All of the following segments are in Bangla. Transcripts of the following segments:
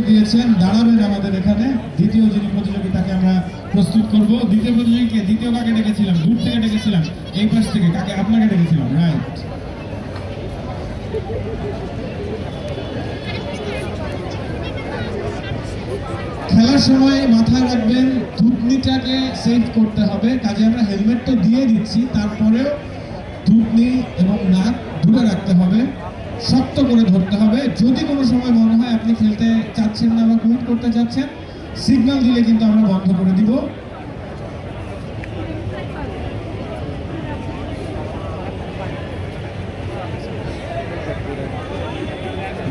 দিয়েছেন দাঁড়াবেন আমাদের এখানে। দ্বিতীয় যিনি প্রতিযোগী তাকে আমরা প্রস্তুত করব। দ্বিতীয় প্রতিযোগীকে দ্বিতীয় কাকে ডেকেছিলাম, দূর থেকে ডেকেছিলাম, এই পাশ থেকে কাকে, আপনাকে ডেকেছিলাম, রাইট। খেলার সময় মাথায় রাখবেন থুতনিটাকে সেভ করতে হবে, কাজে আমরা হেলমেট তো দিয়ে দিচ্ছি, তারপরেও থুতনি এবং নাক দূরে রাখতে হবে, শক্ত করে ধরতে হবে। যদি কোনো সময় মনে হয় আপনি খেলতে চাচ্ছেন না বা কুইট করতে চাচ্ছেন, সিগন্যাল দিলে কিন্তু আমরা বন্ধ করে দিব।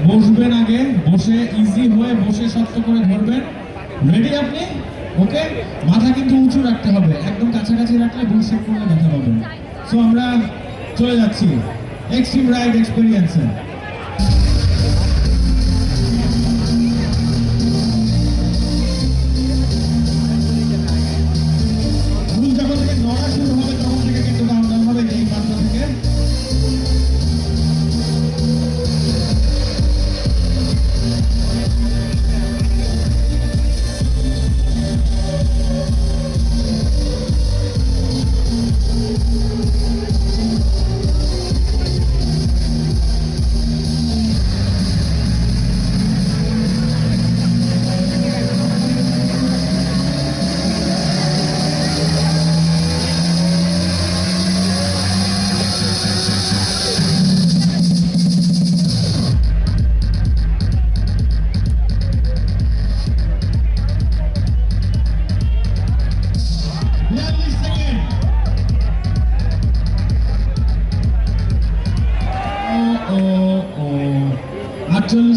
বসবেন, আগে বসে ইজি হয়ে বসে শক্ত করে ধরবেন। রেডি আপনি? ওকে। মাথা কিন্তু উঁচু রাখতে হবে, একদম কাছাকাছি রাখলে বুল শেক করলে ব্যথা পাবেন। সো আমরা চলে যাচ্ছি এক্সট্রিম রাইড এক্সপেরিয়েন্সে। বুল যখন থেকে নড়া শুরু হবে তখন থেকে কিন্তু ডাউন হবে এই মাত্রা থেকে।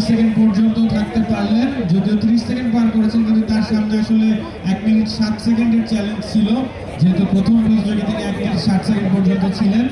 সেকেন্ড পর্যন্ত থাকতে পারলেন, যদিও 30 সেকেন্ড পার করেছেন, কিন্তু তার সামনে আসলে 1 মিনিট 7 সেকেন্ডের চ্যালেঞ্জ ছিল, যেহেতু প্রথম প্রতিযোগী তিনি 1 মিনিট 60 সেকেন্ড পর্যন্ত ছিলেন।